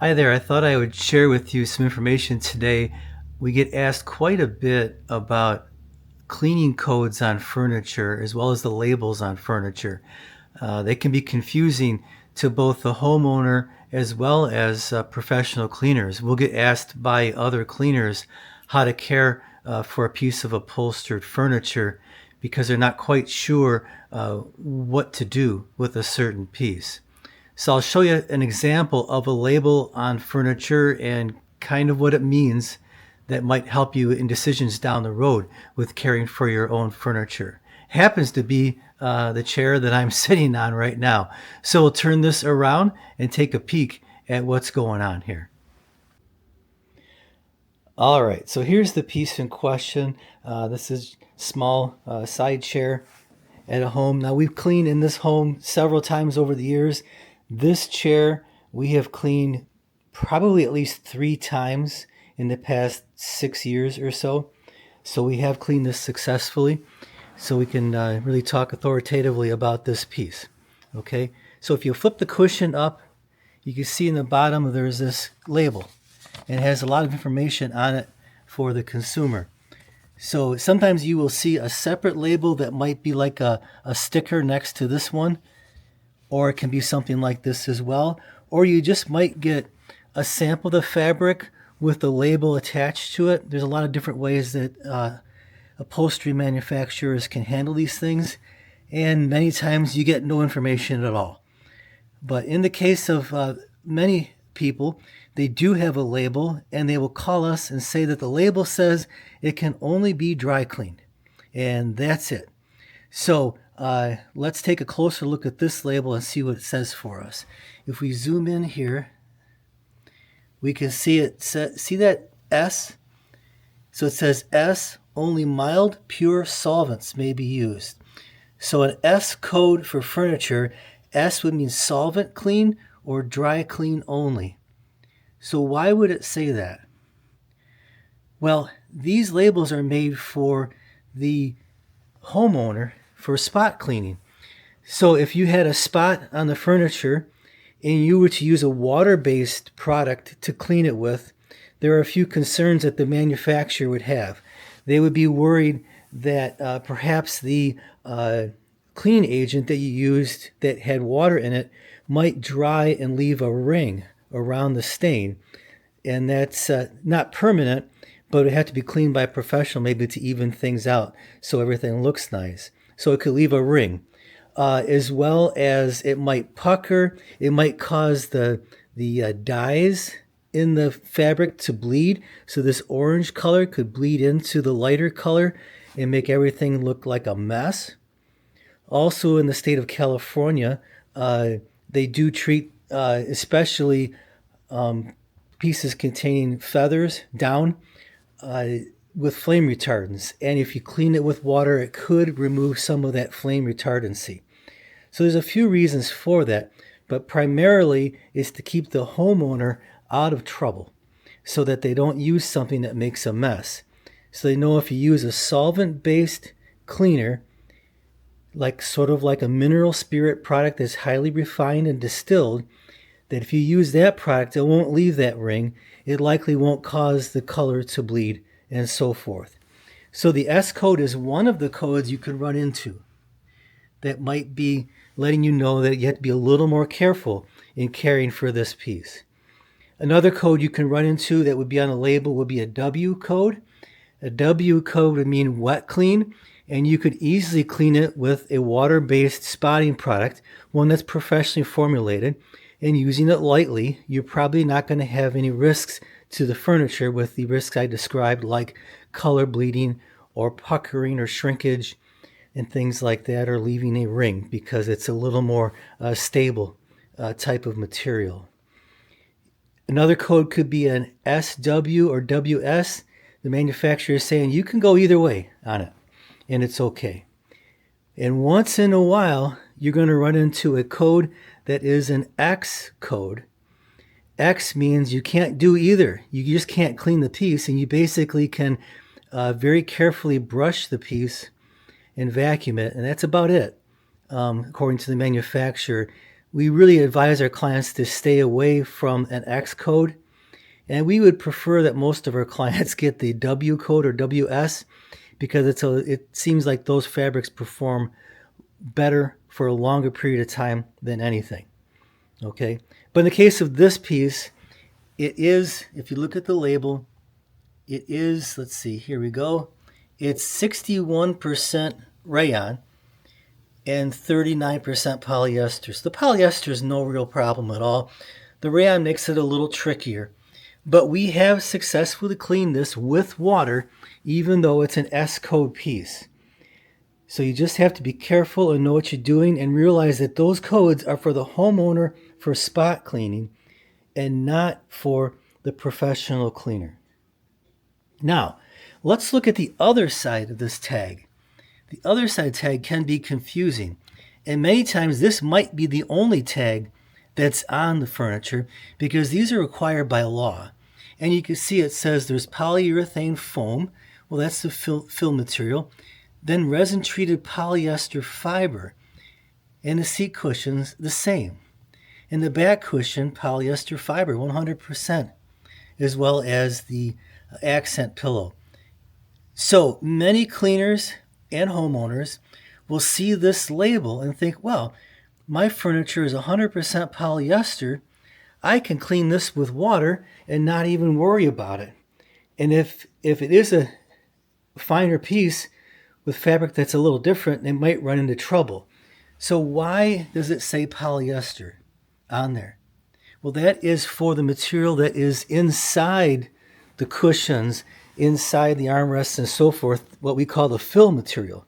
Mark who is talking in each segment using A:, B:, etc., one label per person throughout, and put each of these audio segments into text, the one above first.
A: Hi there. I thought I would share with you some information today. We get asked quite a bit about cleaning codes on furniture as well as the labels on furniture. They can be confusing to both the homeowner as well as professional cleaners. We'll get asked by other cleaners how to care for a piece of upholstered furniture because they're not quite sure what to do with a certain piece. So I'll show you an example of a label on furniture and kind of what it means that might help you in decisions down the road with caring for your own furniture. Happens to be the chair that I'm sitting on right now. So we'll turn this around and take a peek at what's going on here. All right, so here's the piece in question. This is small side chair at a home. Now we've cleaned in this home several times over the years. This chair we have cleaned probably at least 3 times in the past 6 years or so. So we have cleaned this successfully. So we can really talk authoritatively about this piece. Okay, so if you flip the cushion up, you can see in the bottom there's this label, and it has a lot of information on it for the consumer. So sometimes you will see a separate label that might be like a sticker next to this one, or it can be something like this as well. Or you just might get a sample of the fabric with the label attached to it. There's a lot of different ways that upholstery manufacturers can handle these things, and many times you get no information at all. But in the case of many people, they do have a label, and they will call us and say that the label says it can only be dry cleaned, and that's it. So let's take a closer look at this label and see what it says for us. If we zoom in here, we can see it. See that S? So it says S, only mild, pure solvents may be used. So an S code for furniture, S would mean solvent clean or dry clean only. So why would it say that? Well, these labels are made for the homeowner for spot cleaning. So if you had a spot on the furniture and you were to use a water-based product to clean it with, there are a few concerns that the manufacturer would have. They would be worried that perhaps the clean agent that you used that had water in it might dry and leave a ring around the stain. And that's not permanent, but it had to be cleaned by a professional maybe to even things out so everything looks nice. So it could leave a ring. As well as it might pucker, it might cause the dyes in the fabric to bleed. So this orange color could bleed into the lighter color and make everything look like a mess. Also in the state of California, they do treat especially pieces containing feathers, down, with flame retardants. And if you clean it with water, it could remove some of that flame retardancy. So there's a few reasons for that, but primarily is to keep the homeowner out of trouble so that they don't use something that makes a mess. So they know if you use a solvent-based cleaner, like sort of like a mineral spirit product that's highly refined and distilled, that if you use that product, it won't leave that ring. It likely won't cause the color to bleed and so forth. So the S code is one of the codes you can run into that might be letting you know that you have to be a little more careful in caring for this piece. Another code you can run into that would be on a label would be a W code. A W code would mean wet clean, and you could easily clean it with a water-based spotting product, one that's professionally formulated, and using it lightly. You're probably not going to have any risks to the furniture with the risks I described, like color bleeding or puckering or shrinkage and things like that, or leaving a ring, because it's a little more stable type of material. Another code could be an SW or WS. The manufacturer is saying you can go either way on it, and it's okay. And once in a while, you're going to run into a code that is an X code. X means you can't do either. You just can't clean the piece, and you basically can very carefully brush the piece and vacuum it, and that's about it, according to the manufacturer. we really advise our clients to stay away from an X code. And we would prefer that most of our clients get the W code or WS because it seems like those fabrics perform better for a longer period of time than anything. Okay, but in the case of this piece, it is, if you look at the label, it is, let's see, here we go. It's 61% rayon and 39% polyester. So the polyester is no real problem at all. The rayon makes it a little trickier. But we have successfully cleaned this with water, even though it's an S code piece. So you just have to be careful and know what you're doing and realize that those codes are for the homeowner for spot cleaning and not for the professional cleaner. Now, let's look at the other side of this tag. The other side tag can be confusing, and many times this might be the only tag that's on the furniture because these are required by law. And you can see it says there's polyurethane foam. Well, that's the fill material. Then resin-treated polyester fiber. And the seat cushions, the same. And the back cushion, polyester fiber, 100%, as well as the accent pillow. So many cleaners and homeowners will see this label and think, well, my furniture is 100% polyester. I can clean this with water and not even worry about it. And if it is a finer piece with fabric that's a little different, they might run into trouble. So why does it say polyester on there? Well, that is for the material that is inside the cushions, inside the armrests and so forth, what we call the fill material.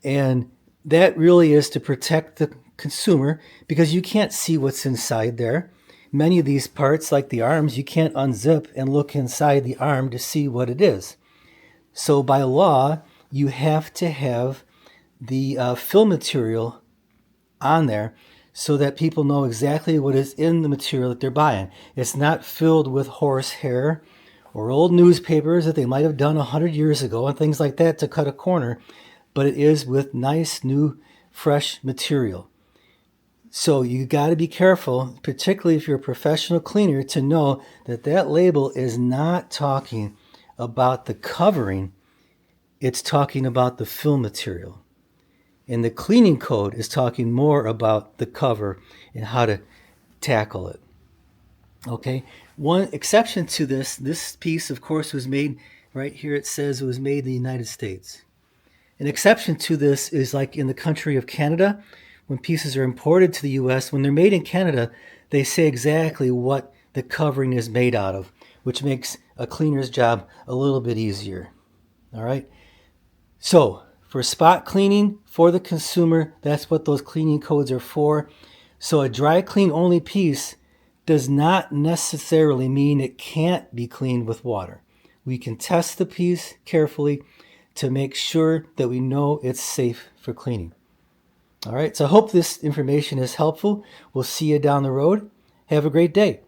A: And that really is to protect the consumer because you can't see what's inside there. Many of these parts, like the arms, you can't unzip and look inside the arm to see what it is. So by law, you have to have the fill material on there so that people know exactly what is in the material that they're buying. It's not filled with horsehair or old newspapers that they might have done 100 years ago and things like that to cut a corner, but it is with nice, new, fresh material. So you got to be careful, particularly if you're a professional cleaner, to know that that label is not talking about the covering. It's talking about the fill material. And the cleaning code is talking more about the cover and how to tackle it. Okay, one exception to this piece, of course, was made, right here it says it was made in the United States. An exception to this is like in the country of Canada, when pieces are imported to the U.S., when they're made in Canada, they say exactly what the covering is made out of, which makes a cleaner's job a little bit easier. All right. So for spot cleaning for the consumer, that's what those cleaning codes are for. So a dry clean only piece does not necessarily mean it can't be cleaned with water. We can test the piece carefully to make sure that we know it's safe for cleaning. All right, so I hope this information is helpful. We'll see you down the road. Have a great day.